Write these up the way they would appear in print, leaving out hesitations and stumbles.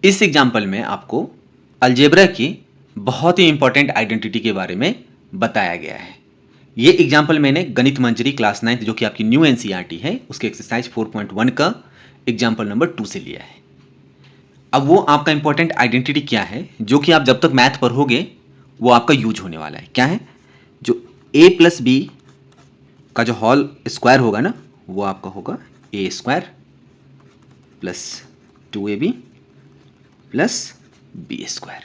इस एग्जाम्पल में आपको अलजेब्रा की बहुत ही इंपॉर्टेंट आइडेंटिटी के बारे में बताया गया है। ये एग्जाम्पल मैंने गणित मंजरी क्लास 9 जो कि आपकी न्यू एनसीईआरटी है उसके एक्सरसाइज 4.1 का एग्जाम्पल नंबर 2 से लिया है। अब वो आपका इंपॉर्टेंट आइडेंटिटी क्या है जो कि आप जब तक मैथ पढ़ोगे वो आपका यूज होने वाला है। क्या है? जो a प्लस बी का जो होल स्क्वायर होगा ना वो आपका होगा A square plus 2ab plus B square.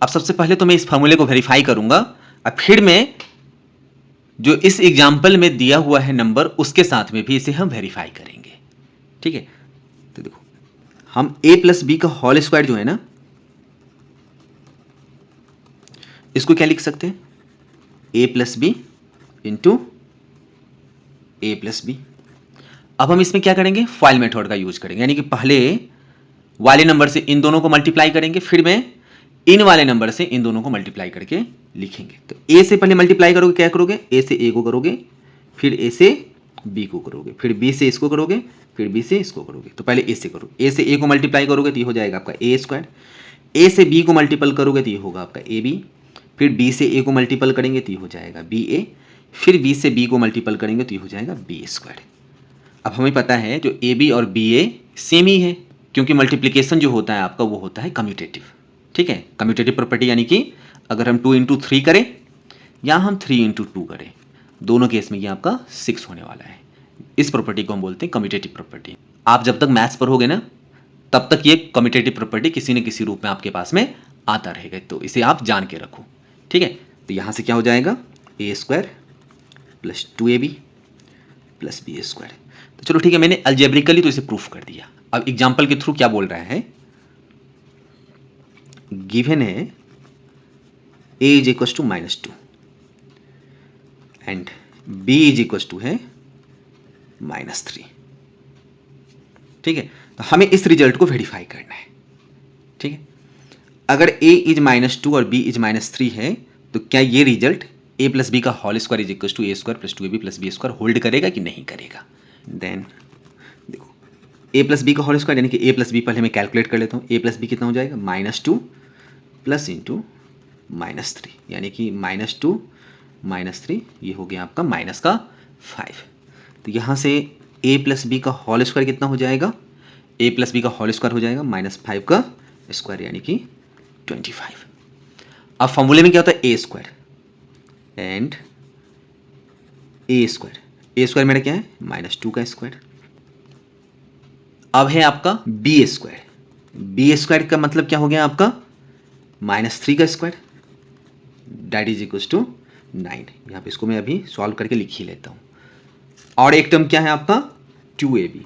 अब सबसे पहले तो मैं इस फॉर्मूले को वेरीफाई करूंगा और फिर मैं जो इस एग्जाम्पल में दिया हुआ है नंबर उसके साथ में भी इसे हम वेरीफाई करेंगे। ठीक है, तो देखो हम a प्लस बी का होल स्क्वायर जो है ना इसको क्या लिख सकते हैं? a plus b into a plus b. अब हम इसमें क्या करेंगे? फाइल मेथड का यूज करेंगे, यानी कि पहले वाले नंबर से इन दोनों को मल्टीप्लाई करेंगे, फिर मैं इन वाले नंबर से इन दोनों को मल्टीप्लाई करके लिखेंगे। तो ए से पहले मल्टीप्लाई करोगे, क्या करोगे? ए से ए को करोगे, फिर ए से बी को करोगे, फिर बी से इसको करोगे, फिर बी से इसको करोगे। तो पहले ए से करो, ए से ए को मल्टीप्लाई करोगे तो ये हो जाएगा आपका ए स्क्वायर। ए से बी को मल्टीपल करोगे तो ये होगा आपका ए बी, फिर बी से ए को मल्टीपल करेंगे तो ये हो जाएगा बी ए, फिर बी से बी को मल्टीपल करेंगे तो ये हो जाएगा बी स्क्वायर। अब हमें पता है जो ए बी और बी ए सेम ही है, क्योंकि मल्टीप्लिकेशन जो होता है आपका वो होता है कम्यूटेटिव। ठीक है, कम्यूटेटिव प्रॉपर्टी यानी कि अगर हम 2 इंटू 3 करें या हम 3 इंटू 2 करें, दोनों केस में ये आपका 6 होने वाला है। इस प्रॉपर्टी को हम बोलते हैं कम्यूटेटिव प्रॉपर्टी। आप जब तक मैथ्स पढ़ोगे ना तब तक ये कम्यूटेटिव प्रॉपर्टी किसी न किसी रूप में आपके पास में आता रहेगा, तो इसे आप जान के रखो। ठीक है, तो यहाँ से क्या हो जाएगा? A square plus 2ab plus B square. तो चलो ठीक है, मैंने अलजेब्रिकली तो इसे प्रूफ कर दिया। अब एग्जाम्पल के थ्रू क्या बोल रहा है? गिवन है a is equal to -2 and b is equal to है -3। ठीक है, तो हमें इस रिजल्ट को वेरीफाई करना है। ठीक है, अगर a इज -2 और b इज -3 है तो क्या ये रिजल्ट a प्लस बी का whole square is equal to a square plus 2ab plus B square hold करेगा कि नहीं करेगा? देन देखो a प्लस बी का होल स्क्वायर यानी कि a प्लस बी पहले मैं कैलकुलेट कर लेता हूँ। a प्लस बी कितना हो जाएगा? -2 प्लस इंटू -3 यानी कि -2 -3 ये हो गया आपका माइनस का 5। तो यहाँ से a प्लस बी का होल स्क्वायर कितना हो जाएगा? a प्लस बी का होल स्क्वायर हो जाएगा -5 का स्क्वायर यानी कि 25। अब फॉर्मूले में क्या होता है? A square and A square. A square मेरा क्या है? -2 का स्क्वायर। अब है आपका बी स्क्वायर। बी स्क्वायर का मतलब क्या हो गया आपका? -3 का square that is equal to 9। यहाँ पे इसको मैं अभी सॉल्व करके लिख ही लेता हूँ। और एक टर्म क्या है आपका? 2ab।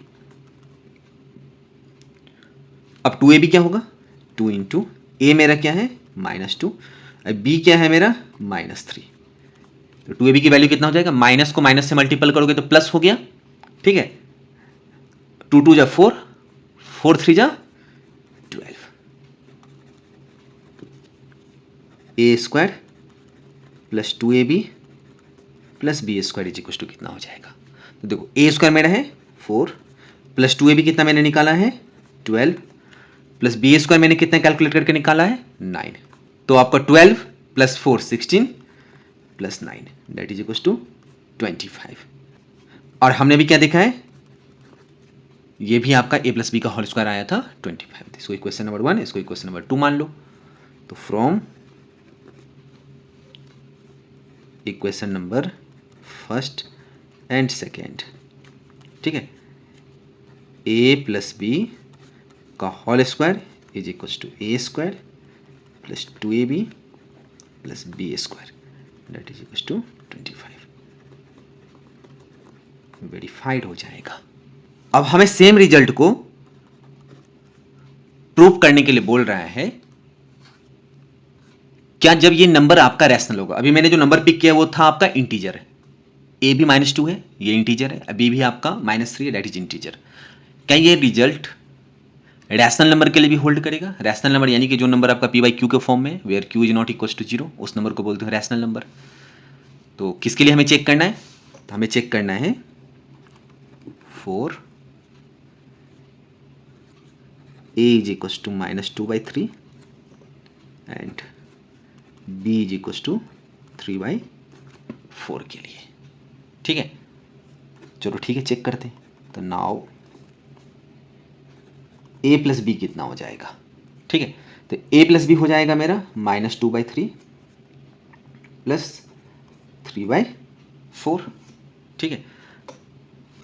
अब 2ab क्या होगा? 2 इंटू ए मेरा क्या है? -2, बी क्या है मेरा? -3। तो 2ab की वैल्यू कितना हो जाएगा? माइनस को माइनस से मल्टीपल करोगे तो प्लस हो गया। ठीक है, 2 2 जा 4, 4 3 जा 12। A square plus 2ab plus B square is equal to कितना हो जाएगा? तो देखो ए स्क्वायर मेरा है 4 प्लस 2ab कितना मैंने निकाला है? 12 प्लस बी स्क्वायर मैंने कितना कैलकुलेट करके निकाला है? 9। तो आपका 12 plus 4 16 plus 9 that is equal to 25। और हमने भी क्या देखा है? ये भी आपका a प्लस बी का होल स्क्वायर आया था 25। इसको इक्वेशन नंबर 1, इसको इक्वेशन नंबर 2 मान लो। तो from equation number first and second, ठीक है, a प्लस बी का whole square is equal to a square plus 2ab plus B square that is equal to 25 verified हो जाएगा। अब हमें सेम रिजल्ट को प्रूव करने के लिए बोल रहा है क्या जब ये नंबर आपका रैशनल होगा। अभी मैंने जो नंबर पिक किया वो था आपका इंटीजर है, a भी -2 है ये इंटीजर है, b भी आपका -3 है दैट इज इंटीजर। क्या ये रिजल्ट रैशनल नंबर के लिए भी होल्ड करेगा? रैशनल नंबर यानी कि जो नंबर आपका p बाई क्यू के फॉर्म में where q is not equal to 0 उस नंबर को बोलते हैं रैशनल नंबर। तो किसके लिए हमें चेक करना है? तो हमें चेक करना है 4 a is equal to -2/3 and b is equal to 3/4 के लिए। ठीक है, चलो ठीक है, चेक करते हैं। तो नाउ a प्लस बी कितना हो जाएगा? ठीक है, तो a प्लस बी हो जाएगा मेरा -2/3 प्लस 3/4। ठीक है,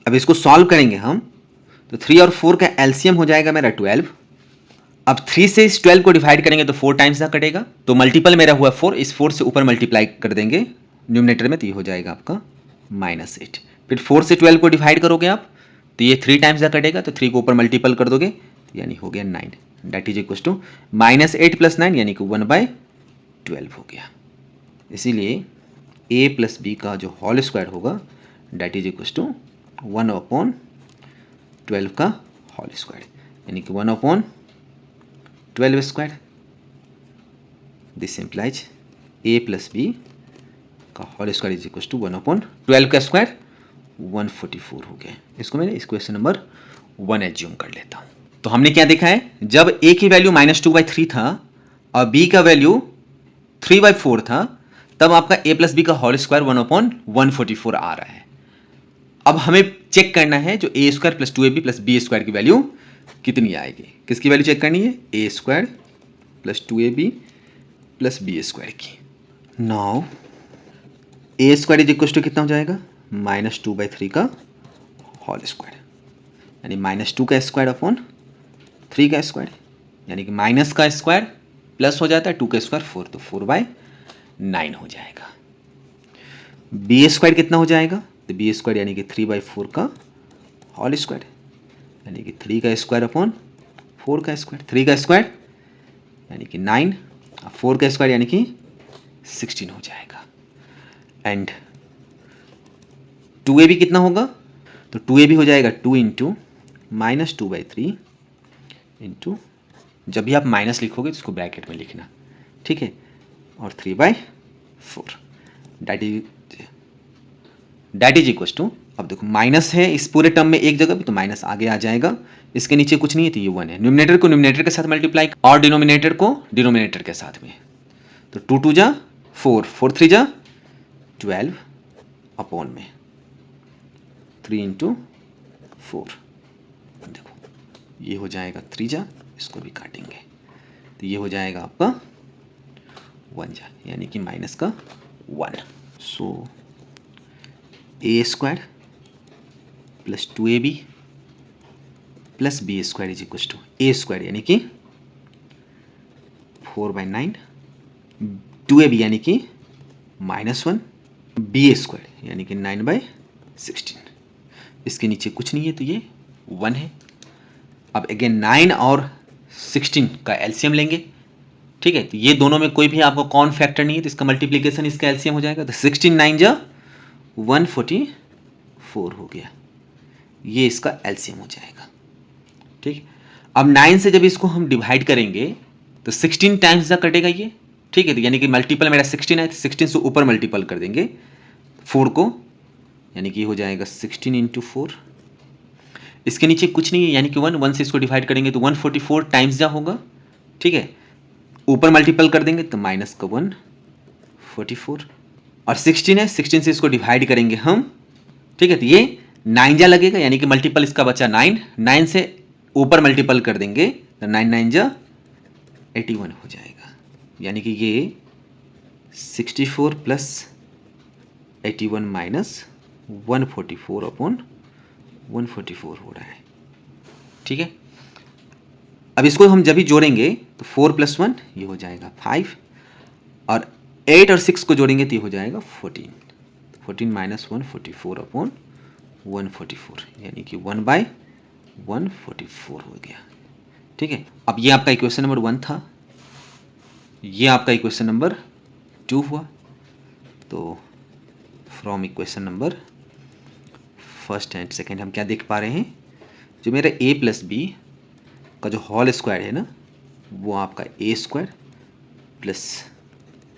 अब इसको सॉल्व करेंगे हम, तो 3 और 4 का एलसीएम हो जाएगा मेरा 12। अब 3 से इस 12 को डिवाइड करेंगे तो 4 टाइम्स ना कटेगा, तो मल्टीपल मेरा हुआ 4, इस 4 से ऊपर मल्टीप्लाई कर देंगे न्यूमरेटर में, तो ये हो जाएगा आपका -8। फिर 4 से 12 को डिवाइड करोगे आप, तो ये 3 टाइम्स ना कटेगा, तो 3 को ऊपर मल्टीपल कर दोगे, तो यानी हो गया 9, दैट इज इक्वल टू -8 + 9 यानी कि 1/12 हो गया। इसीलिए a प्लस बी का जो होल स्क्वायर होगा दैट इज इक्वल टू 1/12 का होल स्क्वायर, यानी कि 1/12 square. This implies a plus B का whole square is equal to 1/12 का स्क्वायर 144 हो गया। इसको मैंने इक्वेशन नंबर 1 एज्यूम कर लेता हूँ। तो हमने क्या देखा है, जब a की वैल्यू -2/3 था और b का वैल्यू 3/4 था, तब आपका a प्लस बी का होल स्क्वायर 1/144 आ रहा है। अब हमें चेक करना है जो a square plus 2ab plus B square की वैल्यू कितनी आएगी। किसकी वैल्यू चेक करनी है? a square plus 2ab plus B square की। Now a square is equal to कितना हो जाएगा? -2/3 का होल स्क्वायर, यानी -2 का स्क्वायर अपॉन 3 का स्क्वायर, यानी कि माइनस का स्क्वायर प्लस हो जाता है 2 का स्क्वायर 4, तो 4/9 हो जाएगा। बी स्क्वायर कितना हो जाएगा? तो बी स्क्वायर यानी कि 3/4 का होल स्क्वायर, यानी कि 3 का स्क्वायर अपॉन 4 का स्क्वायर, 3 का स्क्वायर यानी कि 9, 4 का स्क्वायर यानी कि 16 हो जाएगा। एंड 2ab कितना होगा? तो 2ab हो जाएगा 2 इंटू -2/3 इंटू, जब भी आप माइनस लिखोगे तो इसको ब्रैकेट में लिखना, ठीक है, और 3/4 दैट इज इक्वल टू, अब देखो माइनस है इस पूरे टर्म में एक जगह भी, तो माइनस आगे आ जाएगा, इसके नीचे कुछ नहीं है तो ये 1 है। न्यूमिनेटर को न्यूमिनेटर के साथ मल्टीप्लाई और डिनोमिनेटर को डिनोमिनेटर के साथ में, तो 2 2 जा 4, 4 3 जा 12 अपॉन में 3 इंटू 4, देखो ये हो जाएगा 3 जा, इसको भी काटेंगे तो ये हो जाएगा आपका 1 जा, यानी कि माइनस का 1। So a square plus 2ab plus B square is equal to a square यानी कि 4/9, 2ab यानी कि -1, बी स्क्वायर यानी कि 9/16, इसके नीचे कुछ नहीं है तो ये 1 है। अब अगेन 9 और 16 का एलसीएम लेंगे, ठीक है, तो ये दोनों में कोई भी आपको कॉमन फैक्टर नहीं है, तो इसका मल्टीप्लिकेशन इसका एलसीएम हो जाएगा, तो 16 9 जा 144 हो गया, ये इसका एलसीएम हो जाएगा। ठीक, अब 9 से जब इसको हम डिवाइड करेंगे तो 16 टाइम्स जा कटेगा ये, ठीक है, तो यानी कि मल्टीपल मेरा 16 है, तो 16 से ऊपर मल्टीपल कर देंगे 4 को, यानी कि हो जाएगा 16 इंटू 4, इसके नीचे कुछ नहीं है यानी कि 1 से इसको डिवाइड करेंगे तो 144 टाइम्स जा होगा, ठीक है, ऊपर मल्टीपल कर देंगे तो माइनस का 144, और 16 है, 16 से इसको डिवाइड करेंगे हम, ठीक है, तो ये 9 जा लगेगा, यानी कि मल्टीपल इसका बचा 9, 9 से ऊपर मल्टीपल कर देंगे तो 9 9 जा 81 हो जाएगा, यानी कि ये 64 प्लस 81 माइनस 144 अपॉन 144 हो रहा है, ठीक है। अब इसको हम जब भी जोड़ेंगे तो 4 + 1 ये हो जाएगा 5, और 8 और 6 को जोड़ेंगे तो ये हो जाएगा 14, 14 माइनस 144 अपॉन 144, यानी कि 1/144 हो गया, ठीक है। अब ये आपका इक्वेशन नंबर 1 था, ये आपका इक्वेशन नंबर 2 हुआ। तो from equation number first and second हम क्या देख पा रहे हैं, जो मेरा a प्लस बी का जो होल स्क्वायर है ना, वो आपका a square plus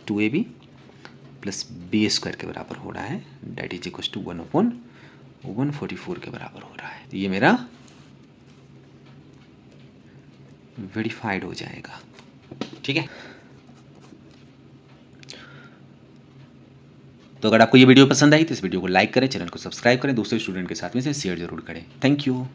2ab plus B square के बराबर हो रहा है, डेट इज इक्वल टू 1/144 के बराबर हो रहा है। तो ये मेरा वेरीफाइड हो जाएगा। ठीक है, तो अगर आपको ये वीडियो पसंद आई तो इस वीडियो को लाइक करें, चैनल को सब्सक्राइब करें, दूसरे स्टूडेंट के साथ में इसे शेयर जरूर करें। Thank you.